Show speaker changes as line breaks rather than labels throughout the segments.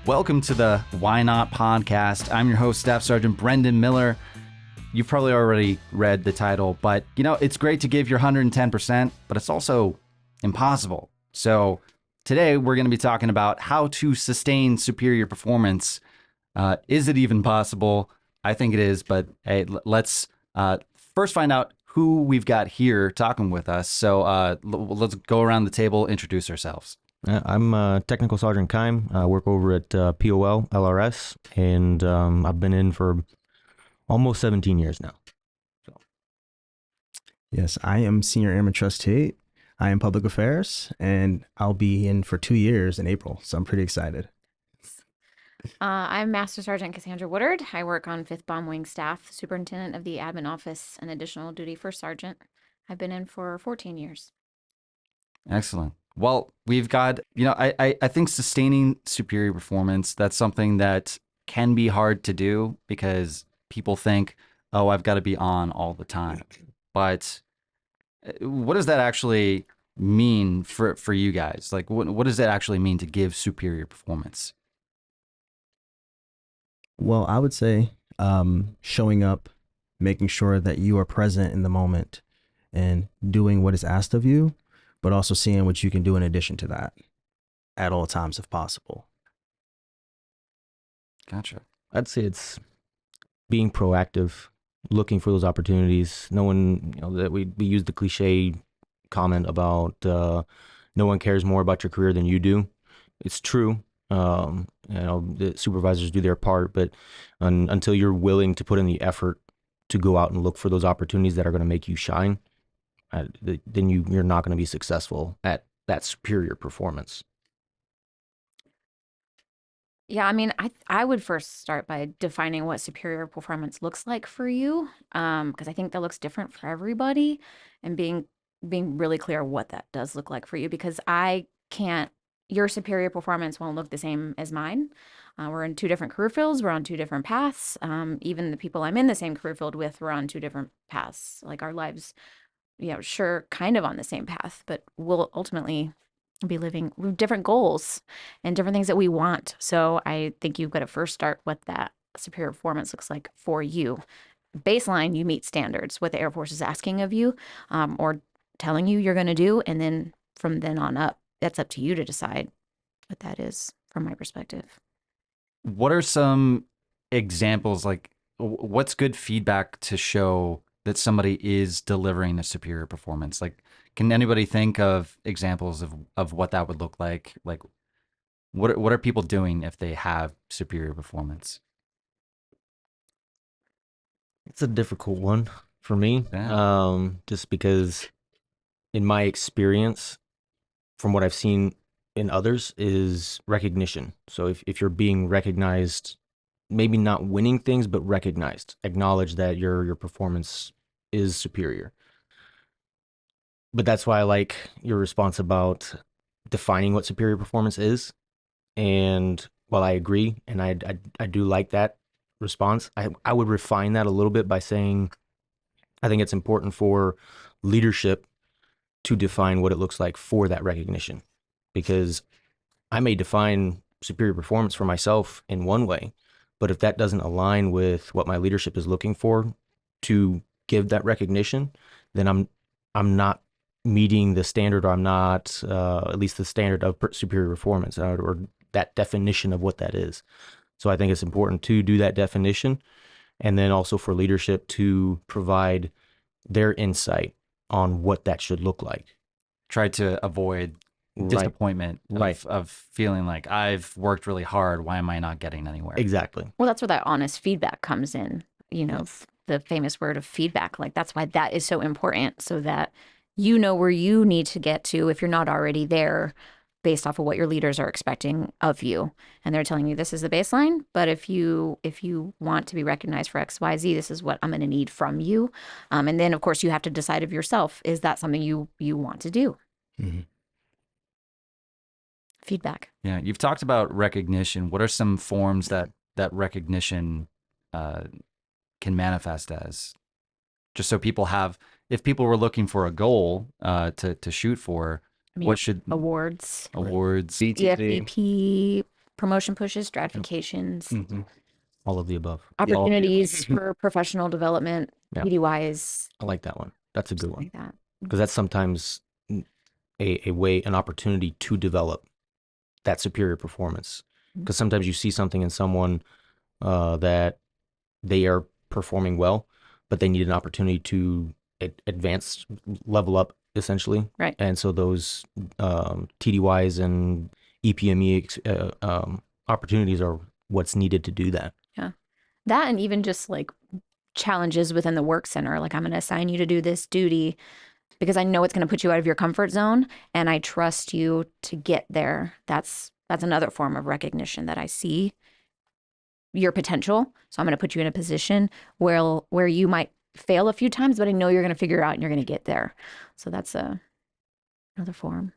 Welcome to the Why Not podcast. I'm your host, Staff Sergeant Brendan Miller. You've probably already read the title, but it's great to give your 110%, but it's also impossible. So today we're going to be talking about how to sustain superior performance. Is it even possible? I think it is, but hey, let's first find out who we've got here talking with us. So let's go around the table, introduce ourselves.
I'm Technical Sergeant Kime. I work over at POL LRS, and I've been in for almost 17 years now. So.
Yes, I am Senior Airman Trustee. I am Public Affairs, and I'll be in for 2 years in April, so I'm pretty excited.
I'm Master Sergeant Cassandra Woodard. I work on 5th Bomb Wing staff, Superintendent of the Admin Office, and additional duty First Sergeant. I've been in for 14 years.
Excellent. Well, we've got, I think sustaining superior performance, that's something that can be hard to do because people think, oh, I've got to be on all the time. But what does that actually mean for you guys? Like, what does that actually mean to give superior performance?
Well, I would say showing up, making sure that you are present in the moment and doing what is asked of you, but also seeing what you can do in addition to that at all times if possible.
Gotcha.
I'd say it's being proactive, looking for those opportunities. No one, that we use the cliche comment about no one cares more about your career than you do. It's true. The supervisors do their part, but until you're willing to put in the effort to go out and look for those opportunities that are going to make you shine, then you're not going to be successful at that superior performance.
Yeah, I mean, I would first start by defining what superior performance looks like for you, because I think that looks different for everybody, and being really clear what that does look like for you, because your superior performance won't look the same as mine. We're in 2 different career fields. We're on 2 different paths. Even the people I'm in the same career field with, we're on 2 different paths. Like our lives, sure, kind of on the same path, but we'll ultimately be living with different goals and different things that we want. So I think you've got to first start what that superior performance looks like for you. Baseline, you meet standards, what the Air Force is asking of you, or telling you you're going to do. And then from then on up, that's up to you to decide what that is from my perspective.
What are some examples, like what's good feedback to show that somebody is delivering a superior performance? Like, can anybody think of examples of what that would look like? Like, what are people doing if they have superior performance?
It's a difficult one for me, just because in my experience, from what I've seen in others, is recognition. So if you're being recognized, maybe not winning things, but recognized, acknowledge that your performance is superior. But that's why I like your response about defining what superior performance is. And while I agree, and I do like that response, I would refine that a little bit by saying I think it's important for leadership to define what it looks like for that recognition. Because I may define superior performance for myself in one way, but if that doesn't align with what my leadership is looking for to give that recognition, then I'm not meeting the standard, or I'm not at least the standard of superior performance, or that definition of what that is. So I think it's important to do that definition, and then also for leadership to provide their insight on what that should look like.
Try to avoid disappointment of feeling like I've worked really hard. Why am I not getting anywhere?
Exactly.
Well, that's where that honest feedback comes in, the famous word of feedback. Like, that's why that is so important, so that you know where you need to get to if you're not already there, based off of what your leaders are expecting of you. And they're telling you this is the baseline, but if you want to be recognized for XYZ, this is what I'm going to need from you. And then, of course, you have to decide of yourself, is that something you want to do?
Mm-hmm.
Feedback.
Yeah, you've talked about recognition. What are some forms that recognition can manifest as? Just so people have, if people were looking for a goal to shoot for, what should
awards,
CTC,
EFVP, promotion pushes, stratifications,
All of the above.
opportunities for professional development,
Yeah.
PD-wise,
I like that one. That's a good one.
like that.
Because that's sometimes an opportunity to develop that superior performance. Because sometimes you see something in someone that they are performing well, but they need an opportunity to advance, level up, essentially.
Right.
And so those TDYs and EPME opportunities are what's needed to do that.
Yeah. That and even just like challenges within the work center. Like, I'm going to assign you to do this duty because I know it's going to put you out of your comfort zone and I trust you to get there. That's another form of recognition that I see your potential. So I'm going to put you in a position where you might fail a few times, but I know you're going to figure it out and you're going to get there. So that's another form.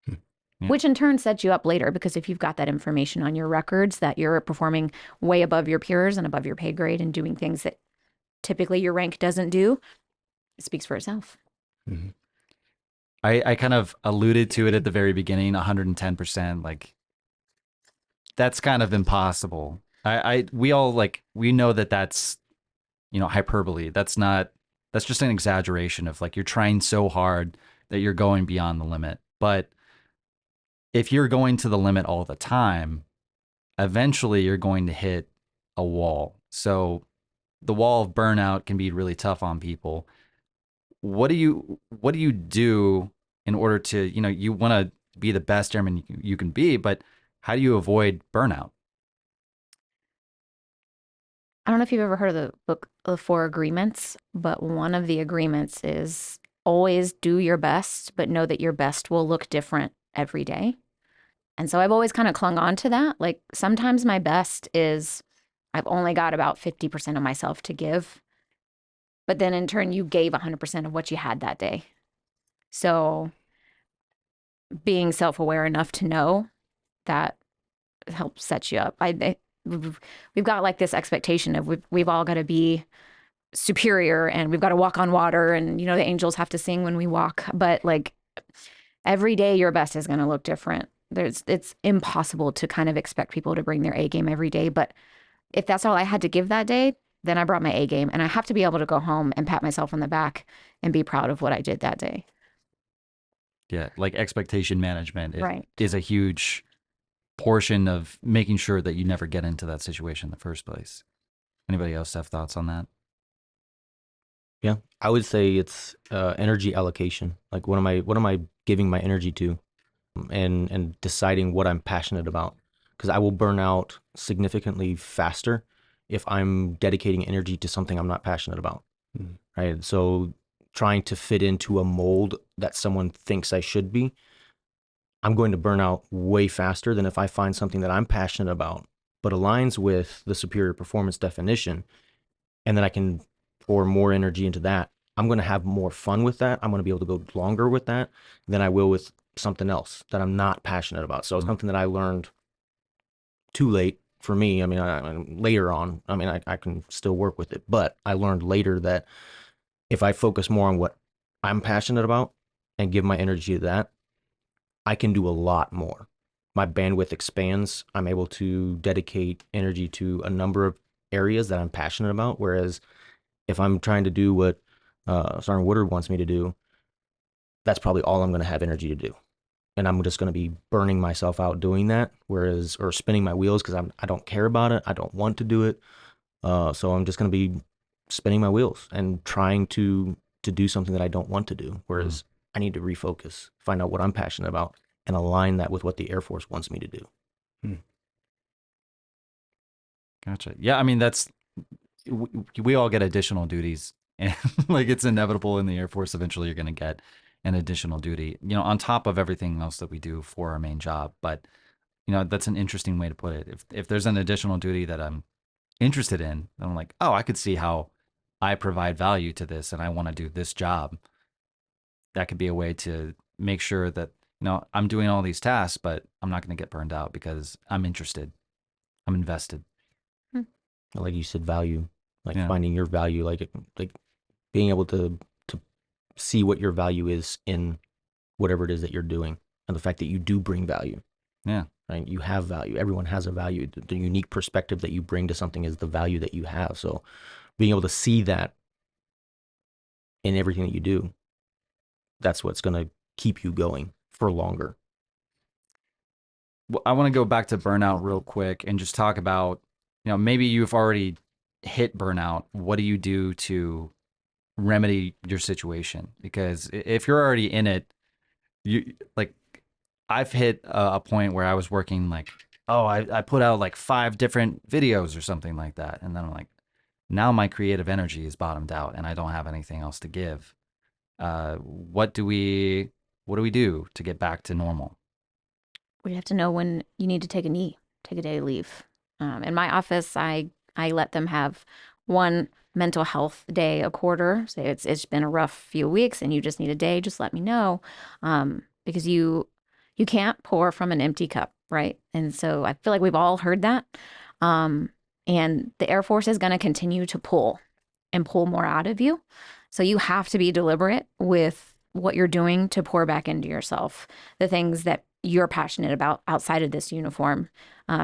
Yeah.
Which in turn sets you up later, because if you've got that information on your records that you're performing way above your peers and above your pay grade and doing things that typically your rank doesn't do, it speaks for itself.
I kind of alluded to it at the very beginning, 110%. Like, that's kind of impossible. We all we know that that's, hyperbole. That's just an exaggeration of like, you're trying so hard that you're going beyond the limit. But if you're going to the limit all the time, eventually you're going to hit a wall. So the wall of burnout can be really tough on people. What do you do in order to, you want to be the best airman you can be, but how do you avoid burnout?
I don't know if you've ever heard of the book, The Four Agreements, but one of the agreements is always do your best, but know that your best will look different every day. And so I've always kind of clung on to that. Like, sometimes my best is I've only got about 50% of myself to give, but then in turn, you gave 100% of what you had that day. So being self-aware enough to know that helps set you up. We've got like this expectation of we've all got to be superior and we've got to walk on water and the angels have to sing when we walk, but like every day your best is going to look different. It's impossible to kind of expect people to bring their A game every day, but if that's all I had to give that day, then I brought my A game, and I have to be able to go home and pat myself on the back and be proud of what I did that day.
Yeah, like expectation management
Right.
is a huge portion of making sure that you never get into that situation in the first place. Anybody else have thoughts on that?
Yeah, I would say it's energy allocation. Like, what am I giving my energy to, and deciding what I'm passionate about. Because I will burn out significantly faster if I'm dedicating energy to something I'm not passionate about. Right. So trying to fit into a mold that someone thinks I should be, I'm going to burn out way faster than if I find something that I'm passionate about, but aligns with the superior performance definition, and then I can pour more energy into that. I'm going to have more fun with that. I'm going to be able to go longer with that than I will with something else that I'm not passionate about. So it's something that I learned too late for me. I mean, later on, I can still work with it, but I learned later that if I focus more on what I'm passionate about and give my energy to that, I can do a lot more. My bandwidth expands. I'm able to dedicate energy to a number of areas that I'm passionate about. Whereas if I'm trying to do what Sergeant Woodard wants me to do, that's probably all I'm going to have energy to do. And I'm just going to be burning myself out doing that, or spinning my wheels because I don't care about it. I don't want to do it. So I'm just going to be spinning my wheels and trying to do something that I don't want to do. Whereas I need to refocus, find out what I'm passionate about, and align that with what the Air Force wants me to do.
Gotcha. Yeah, I mean, we all get additional duties, and like, it's inevitable in the Air Force. Eventually, you're going to get an additional duty, on top of everything else that we do for our main job. But that's an interesting way to put it. If there's an additional duty that I'm interested in, then I'm like, oh, I could see how I provide value to this, and I want to do this job. That could be a way to make sure that I'm doing all these tasks, but I'm not going to get burned out because I'm interested. I'm invested.
Like you said, value, like
Yeah.
finding your value, like being able to see what your value is in whatever it is that you're doing, and the fact that you do bring value.
Yeah.
Right? You have value. Everyone has a value. The unique perspective that you bring to something is the value that you have. So being able to see that in everything that you do, that's what's going to keep you going for longer.
Well, I want to go back to burnout real quick and just talk about, maybe you've already hit burnout. What do you do to remedy your situation? Because if you're already in it, you like, I've hit a point where I was working like, oh, I put out like 5 different videos or something like that. And then I'm like, now my creative energy is bottomed out and I don't have anything else to give. What do we do to get back to normal?
We have to know when you need to take a knee, take a day leave. In my office, I let them have one mental health day a quarter. Say it's been a rough few weeks and you just need a day. Just let me know, because you can't pour from an empty cup, right? And so I feel like we've all heard that. And the Air Force is going to continue to pull and pull more out of you. So you have to be deliberate with what you're doing to pour back into yourself, the things that you're passionate about outside of this uniform.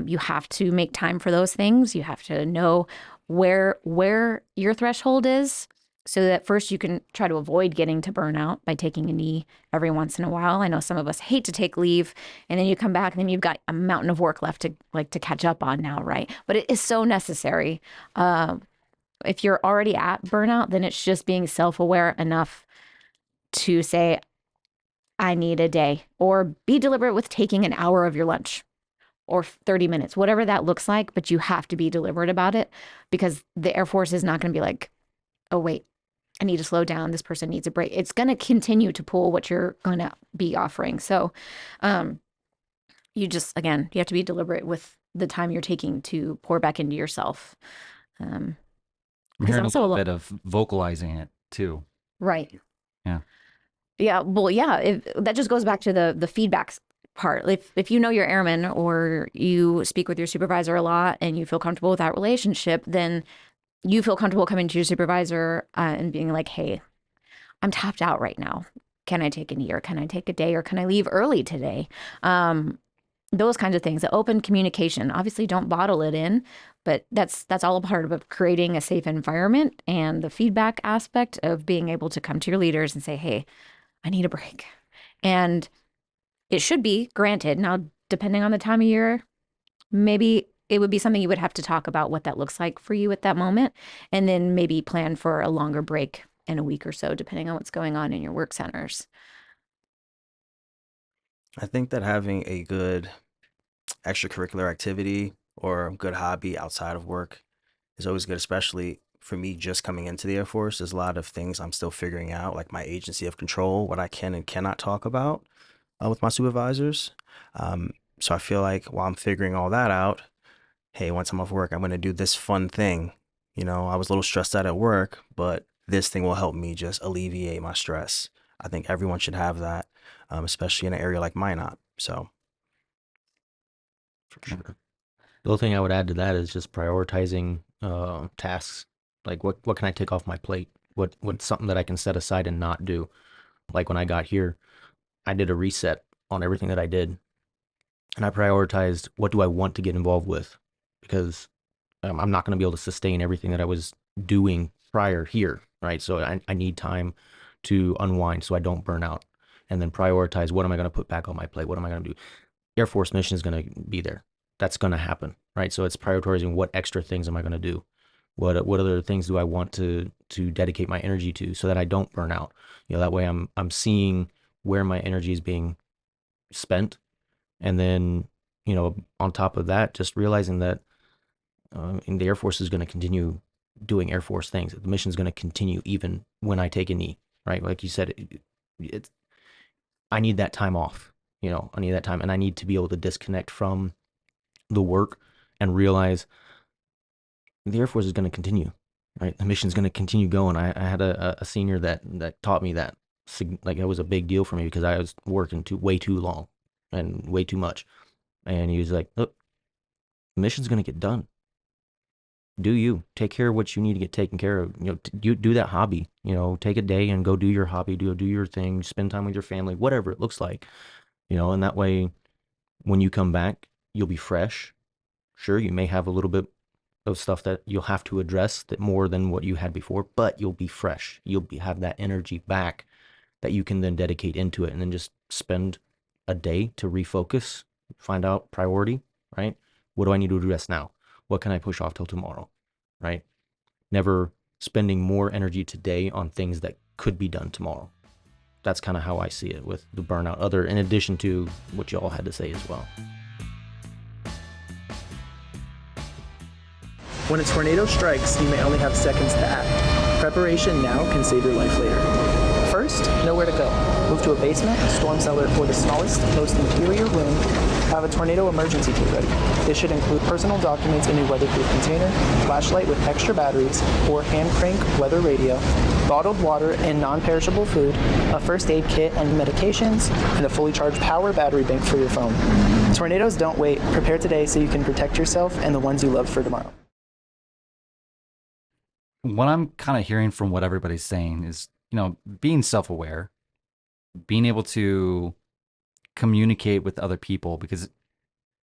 You have to make time for those things. You have to know where your threshold is, so that first you can try to avoid getting to burnout by taking a knee every once in a while. I know some of us hate to take leave, and then you come back and then you've got a mountain of work left to catch up on now, right? But it is so necessary. If you're already at burnout, then it's just being self-aware enough to say, I need a day, or be deliberate with taking an hour of your lunch or 30 minutes, whatever that looks like. But you have to be deliberate about it, because the Air Force is not going to be like, oh, wait, I need to slow down. This person needs a break. It's going to continue to pull what you're going to be offering. So you just, again, you have to be deliberate with the time you're taking to pour back into yourself.
I'm
Because
hearing a
also
little bit of vocalizing it too.
right.
Yeah.
Yeah. Well, yeah. That just goes back to the feedback part. If you know your airman, or you speak with your supervisor a lot and you feel comfortable with that relationship, then you feel comfortable coming to your supervisor and being like, hey, I'm tapped out right now. Can I take a knee, or can I take a day, or can I leave early today? Those kinds of things. The open communication. Obviously, don't bottle it in, but that's all a part of creating a safe environment, and the feedback aspect of being able to come to your leaders and say, hey, I need a break. And it should be granted. Now, depending on the time of year, maybe it would be something you would have to talk about what that looks like for you at that moment, and then maybe plan for a longer break in a week or so, depending on what's going on in your work centers.
I think that having a good extracurricular activity or good hobby outside of work is always good, especially for me just coming into the Air Force. There's a lot of things I'm still figuring out, like my agency of control, what I can and cannot talk about with my supervisors. So I feel like while I'm figuring all that out, hey, once I'm off work, I'm going to do this fun thing. I was a little stressed out at work, but this thing will help me just alleviate my stress. I think everyone should have that, especially in an area like mine. So,
For sure. The other thing I would add to that is just prioritizing tasks. Like what can I take off my plate? What's something that I can set aside and not do? Like when I got here, I did a reset on everything that I did, and I prioritized what do I want to get involved with, because I'm not going to be able to sustain everything that I was doing prior here, right? So I need time to unwind so I don't burn out, and then prioritize what am I going to put back on my plate? What am I going to do? Air Force mission is going to be there. That's going to happen, right? So it's prioritizing what extra things am I going to do? What other things do I want to dedicate my energy to, so that I don't burn out? That way I'm seeing where my energy is being spent, and then on top of that, just realizing that and the Air Force is going to continue doing Air Force things. The mission is going to continue even when I take a knee, right? Like you said, it's I need that time off. I need that time, and I need to be able to disconnect from the work and realize the Air Force is going to continue, right? The mission is going to continue going. I had a senior that taught me that. Like, it was a big deal for me, because I was working way too long and way too much. And he was like, look, the mission's going to get done. Do you take care of what you need to get taken care of? You do that hobby, take a day and go do your hobby, do your thing, spend time with your family, whatever it looks like, and that way when you come back, you'll be fresh. Sure, you may have a little bit of stuff that you'll have to address that more than what you had before, but you'll be fresh. Have that energy back that you can then dedicate into it, and then just spend a day to refocus, find out priority, right? What do I need to address now? What can I push off till tomorrow, right? Never spending more energy today on things that could be done tomorrow. That's kind of how I see it with the burnout, in addition to what you all had to say as well.
When a tornado strikes, you may only have seconds to act. Preparation now can save your life later. First, know where to go. Move to a basement, storm cellar, or the smallest, most interior room. Have a tornado emergency kit ready. This should include personal documents in a weatherproof container, flashlight with extra batteries, or hand crank weather radio, bottled water and non-perishable food, a first aid kit and medications, and a fully charged power battery bank for your phone. Tornadoes don't wait. Prepare today so you can protect yourself and the ones you love for tomorrow.
What I'm kind of hearing from what everybody's saying is, being self-aware, being able to communicate with other people, because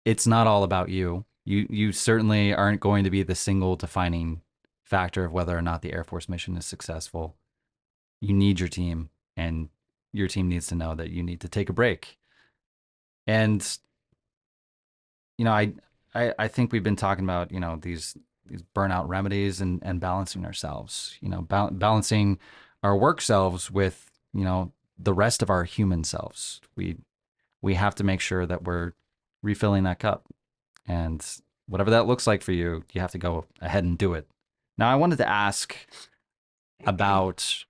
it's not all about you. You certainly aren't going to be the single defining factor of whether or not the Air Force mission is successful. You need your team, and your team needs to know that you need to take a break. And I think we've been talking about these burnout remedies and balancing ourselves, balancing our work selves with the rest of our human selves. We have to make sure that we're refilling that cup, and whatever that looks like for you, you have to go ahead and do it. Now, I wanted to ask about,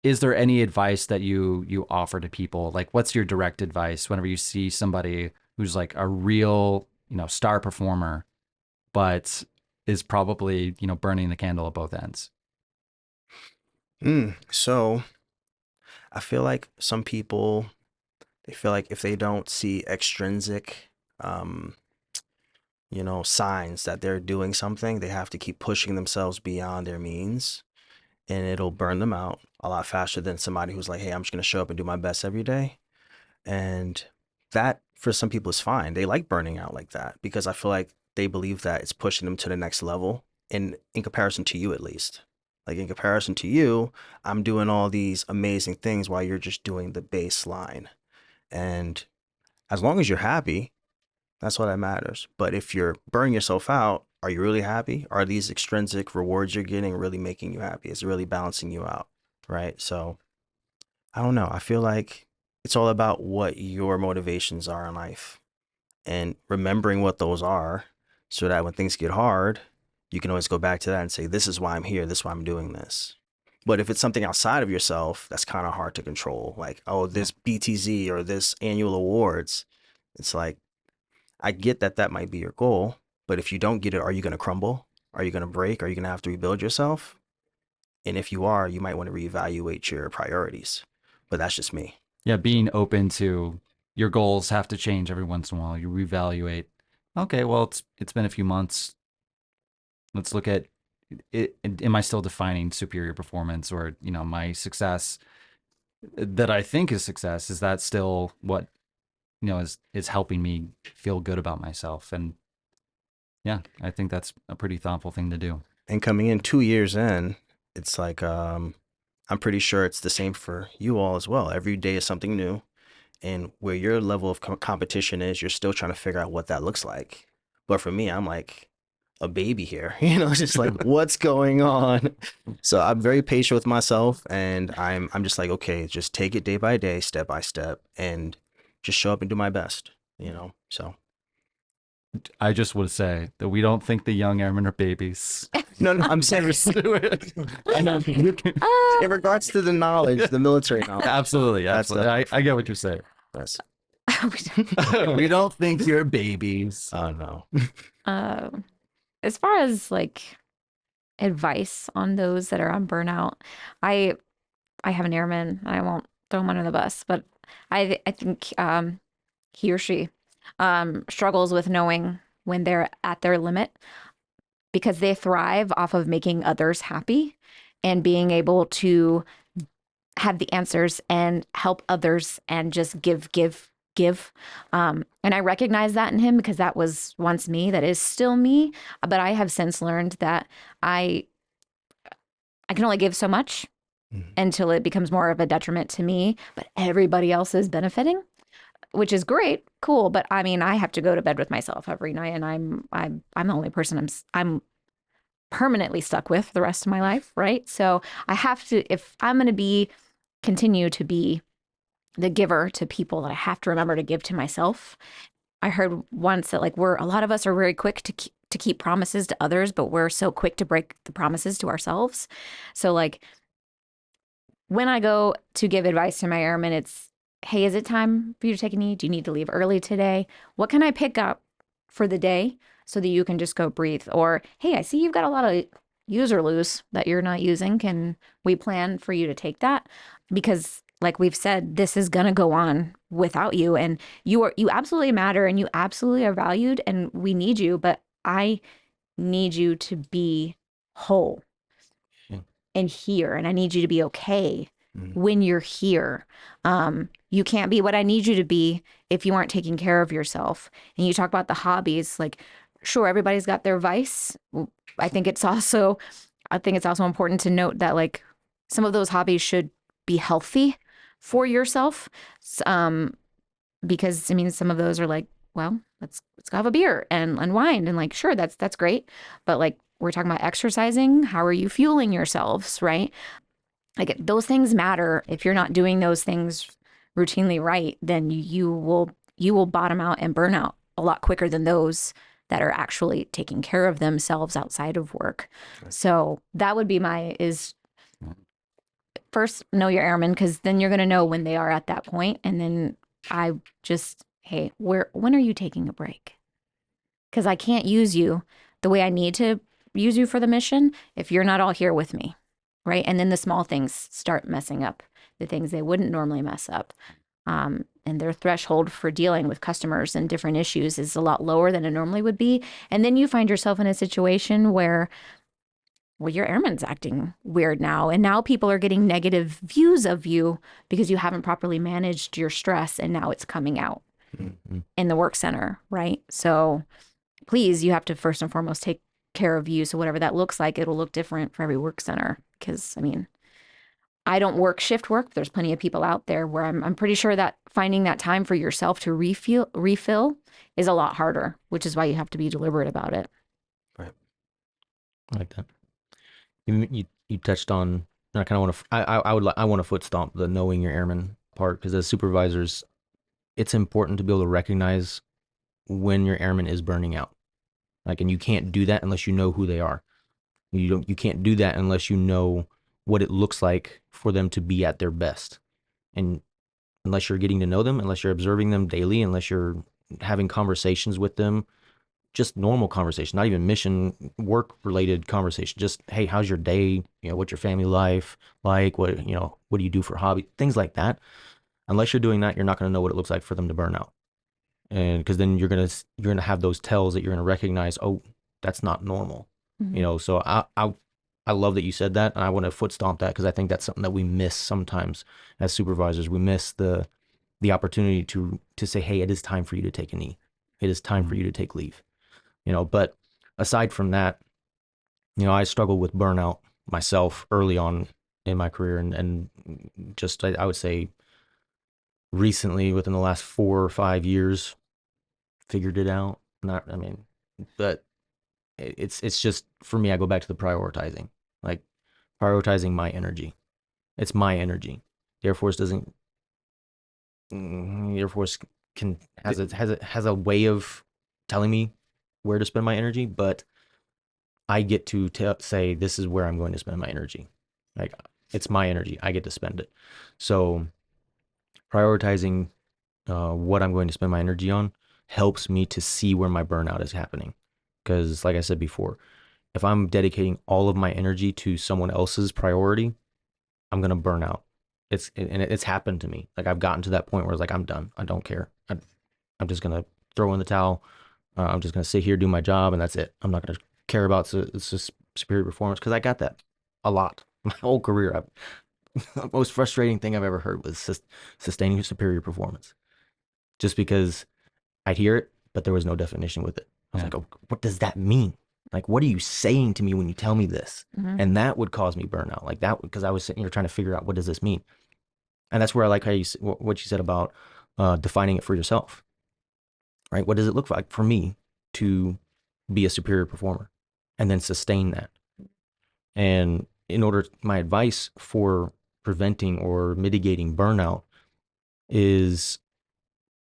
is there any advice that you offer to people? Like, what's your direct advice whenever you see somebody who's like a real, star performer, but is probably, burning the candle at both ends?
So I feel like some people, they feel like if they don't see extrinsic, signs that they're doing something, they have to keep pushing themselves beyond their means, and it'll burn them out a lot faster than somebody who's like, hey, I'm just going to show up and do my best every day. And that for some people is fine. They like burning out like that because I feel like they believe that it's pushing them to the next level in comparison to you, at least. Like in comparison to you, I'm doing all these amazing things while you're just doing the baseline. And as long as you're happy, that's all that matters. But if you're burning yourself out, are you really happy? Are these extrinsic rewards you're getting really making you happy? Is it really balancing you out? Right? So I don't know. I feel like it's all about what your motivations are in life and remembering what those are so that when things get hard, you can always go back to that and say, this is why I'm here. This is why I'm doing this. But if it's something outside of yourself, that's kind of hard to control. Like, oh, this BTZ or this annual awards, it's like, I get that that might be your goal, but if you don't get it, are you going to crumble? Are you going to break? Are you going to have to rebuild yourself? And if you are, you might want to reevaluate your priorities. But that's just me.
Yeah, being open to your goals have to change every once in a while. You reevaluate. Okay, well, it's been a few months. Let's look at it. Am I still defining superior performance, or my success that I think is success? Is that still what is helping me feel good about myself? And yeah, I think that's a pretty thoughtful thing to do.
And coming in 2 years in, it's like I'm pretty sure it's the same for you all as well. Every day is something new, and where your level of competition is, you're still trying to figure out what that looks like. But for me, I'm like a baby here, just like what's going on. So I'm very patient with myself, and I'm just like, okay, just take it day by day, step by step, and just show up and do my best, so.
I just would say that we don't think the young airmen are babies.
No, I'm saying I know. In regards to the knowledge, the military knowledge.
Absolutely. I get what you're saying.
Yes.
We don't think you're babies.
Oh, no.
As far as like advice on those that are on burnout, I have an airman. I won't throw him under the bus, but I think he or she struggles with knowing when they're at their limit, because they thrive off of making others happy and being able to have the answers and help others and just give give. And I recognize that in him because that was once me, that is still me. But I have since learned that I can only give so much until it becomes more of a detriment to me, but everybody else is benefiting, which is great, cool. But I mean, I have to go to bed with myself every night, and I'm the only person I'm permanently stuck with the rest of my life, right? So I have to, if I'm going to continue to be the giver to people, that I have to remember to give to myself. I heard once that like a lot of us are very quick to keep promises to others, but we're so quick to break the promises to ourselves. So like when I go to give advice to my airmen, it's, hey, is it time for you to take a knee? Do you need to leave early today? What can I pick up for the day so that you can just go breathe? Or, hey, I see you've got a lot of use or lose that you're not using. Can we plan for you to take that? Because like we've said, this is going to go on without you, and you absolutely matter, and you absolutely are valued, and we need you, but I need you to be whole and here, and I need you to be okay when you're here. You can't be what I need you to be if you aren't taking care of yourself. And you talk about the hobbies, like, sure, everybody's got their vice. I think it's also important to note that like some of those hobbies should be healthy for yourself. Because I mean, some of those are like, well, let's go have a beer and unwind, and like, sure, that's great. But like, we're talking about exercising. How are you fueling yourselves, right? Like those things matter. If you're not doing those things routinely right, then you will bottom out and burn out a lot quicker than those that are actually taking care of themselves outside of work. So that would be first, know your airmen, because then you're going to know when they are at that point. And then hey, when are you taking a break? Because I can't use you the way I need to use you for the mission if you're not all here with me, right? And then the small things start messing up the things they wouldn't normally mess up. And their threshold for dealing with customers and different issues is a lot lower than it normally would be. And then you find yourself in a situation where, well, your airman's acting weird now. And now people are getting negative views of you because you haven't properly managed your stress. And now it's coming out in the work center, right? So please, you have to first and foremost take care of you. So whatever that looks like, it'll look different for every work center. Because I mean, I don't work shift work. But there's plenty of people out there where I'm pretty sure that finding that time for yourself to refill is a lot harder, which is why you have to be deliberate about it.
Right.
I like that. You touched on, and I kind of want to, I want to foot stomp the knowing your airman part, because as supervisors, it's important to be able to recognize when your airman is burning out. Like, and you can't do that unless you know who they are. You can't do that unless you know what it looks like for them to be at their best. And unless you're getting to know them, unless you're observing them daily, unless you're having conversations with them, just normal conversation, not even mission work related conversation. Just, hey, how's your day? You know, what's your family life like? What do you do for hobby? Things like that. Unless you're doing that, you're not going to know what it looks like for them to burn out. And because then you're going to have those tells that you're going to recognize, oh, that's not normal. Mm-hmm. So I love that you said that, and I want to foot stomp that, because I think that's something that we miss sometimes as supervisors. We miss the opportunity to say, hey, it is time for you to take a knee. It is time for you to take leave. But aside from that, I struggled with burnout myself early on in my career, and just I would say recently, within the last 4 or 5 years, figured it out. But it's just, for me, I go back to the prioritizing, like prioritizing my energy. It's my energy. The Air Force has a way of telling me where to spend my energy, but I get to say, this is where I'm going to spend my energy. Like, it's my energy. I get to spend it. So prioritizing what I'm going to spend my energy on helps me to see where my burnout is happening. Because like I said before, if I'm dedicating all of my energy to someone else's priority, I'm going to burn out. It's happened to me. Like, I've gotten to that point where it's like, I'm done. I don't care. I'm just going to throw in the towel. I'm just going to sit here, do my job, and that's it. I'm not going to care about superior performance, because I got that a lot. My whole career, the most frustrating thing I've ever heard was sustaining superior performance. just because I'd hear it, but there was no definition with it. I was
Yeah.
like, oh, what does that mean? Like, what are you saying to me when you tell me this? And that would cause me burnout, like that, because I was sitting here trying to figure out, what does this mean? And that's where I like how what you said about defining it for yourself, right? What does it look like for me to be a superior performer and then sustain that? And in order, my advice for preventing or mitigating burnout is,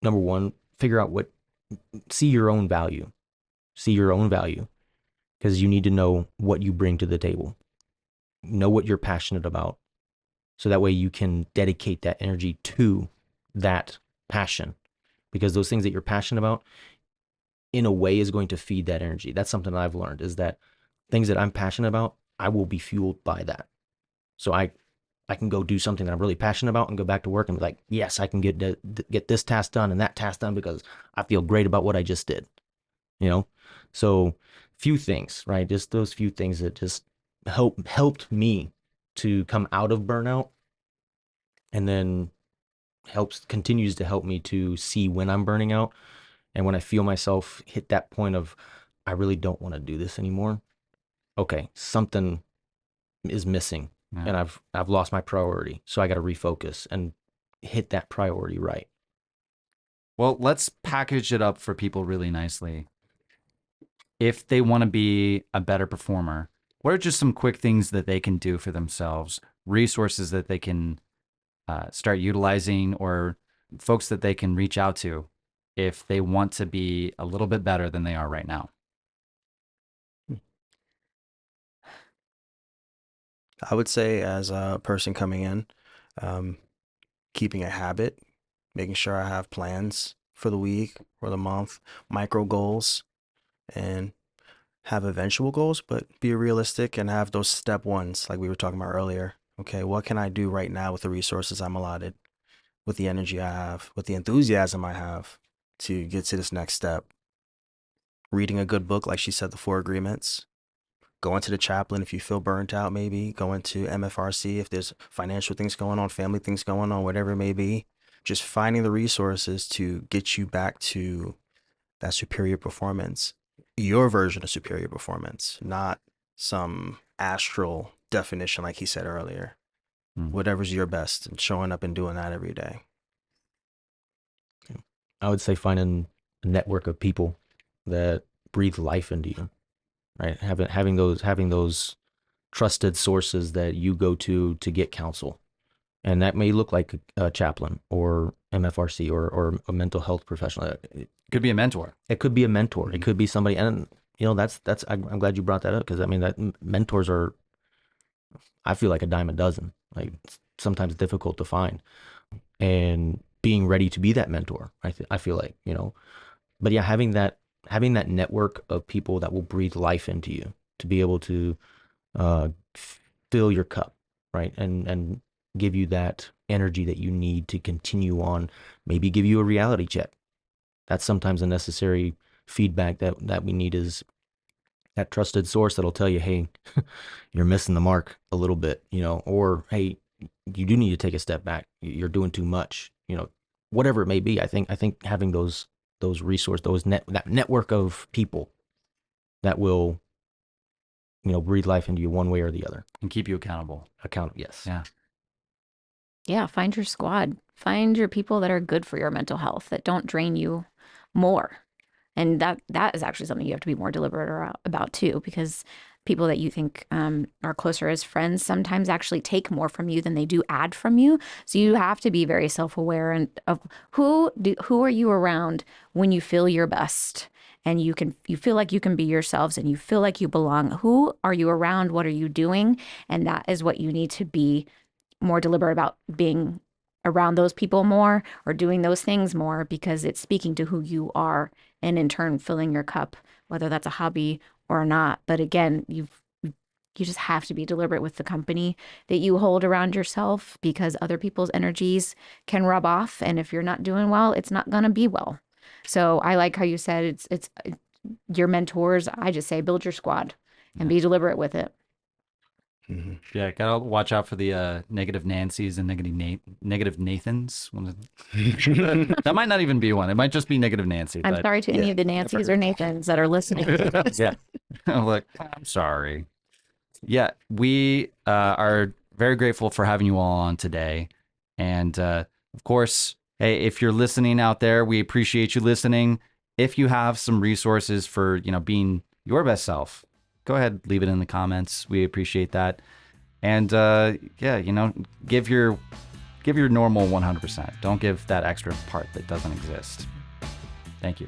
number one, figure out see your own value. See your own value, because you need to know what you bring to the table. Know what you're passionate about. So that way you can dedicate that energy to that passion, because those things that you're passionate about, in a way, is going to feed that energy. That's something that I've learned, is that things that I'm passionate about, I will be fueled by that. So I can go do something that I'm really passionate about and go back to work and be like, yes, I can get this task done and that task done because I feel great about what I just did. So few things, right? Just those few things that just helped me to come out of burnout, and then continues to help me to see when I'm burning out, and when I feel myself hit that point of, I really don't want to do this anymore. Okay, something is missing, and I've lost my priority, so I got to refocus and hit that priority right.
Well, let's package it up for people really nicely. If they want to be a better performer, what are just some quick things that they can do for themselves, resources that they can start utilizing, or folks that they can reach out to if they want to be a little bit better than they are right now?
I would say, as a person coming in, keeping a habit, making sure I have plans for the week or the month, micro goals, and have eventual goals, but be realistic and have those step ones, like we were talking about earlier. Okay, what can I do right now with the resources I'm allotted, with the energy I have, with the enthusiasm I have to get to this next step? Reading a good book, like she said, the Four Agreements. Going to the chaplain if you feel burnt out, maybe. Going to MFRC if there's financial things going on, family things going on, whatever it may be. Just finding the resources to get you back to that superior performance, your version of superior performance, not some astral definition like he said earlier. Whatever's your best, and showing up and doing that every day.
I would say finding a network of people that breathe life into you, right? Having those trusted sources that you go to get counsel. And that may look like a chaplain or MFRC or a mental health professional. It
Could be a mentor.
could be a mentor. It could be somebody, and I'm glad you brought that up, because I mean, that mentors are, I feel like, a dime a dozen. Like, sometimes difficult to find, and being ready to be that mentor. I feel like, but yeah, having that network of people that will breathe life into you to be able to fill your cup, right, and give you that energy that you need to continue on. Maybe give you a reality check. That's sometimes a necessary feedback that we need, is that trusted source that'll tell you, hey, you're missing the mark a little bit, or hey, you do need to take a step back. You're doing too much, whatever it may be. I think having those resources, that network of people that will, breathe life into you one way or the other.
And keep you accountable.
Yes.
Yeah.
Yeah, find your squad. Find your people that are good for your mental health, that don't drain you more. And that is actually something you have to be more deliberate about too, because people that you think are closer as friends sometimes actually take more from you than they do add from you. So you have to be very self-aware and of who are you around when you feel your best, and you feel like you can be yourselves and you feel like you belong. Who are you around? What are you doing? And that is what you need to be more deliberate about, being around those people more or doing those things more, because it's speaking to who you are, and in turn filling your cup, whether that's a hobby or not. But again, you just have to be deliberate with the company that you hold around yourself, because other people's energies can rub off, and if you're not doing well, it's not going to be well. So I like how you said it's your mentors. I just say build your squad and be deliberate with it.
Yeah, gotta watch out for the negative Nancys and negative Nathans. That might not even be one. It might just be negative Nancy.
I'm
but
sorry to any of the Nancys or Nathans that are listening.
yeah. Look, I'm sorry. Yeah, we are very grateful for having you all on today. And of course, hey, if you're listening out there, we appreciate you listening. If you have some resources for, being your best self, go ahead, leave it in the comments. We appreciate that. And yeah, give your normal 100%. Don't give that extra part that doesn't exist. Thank you.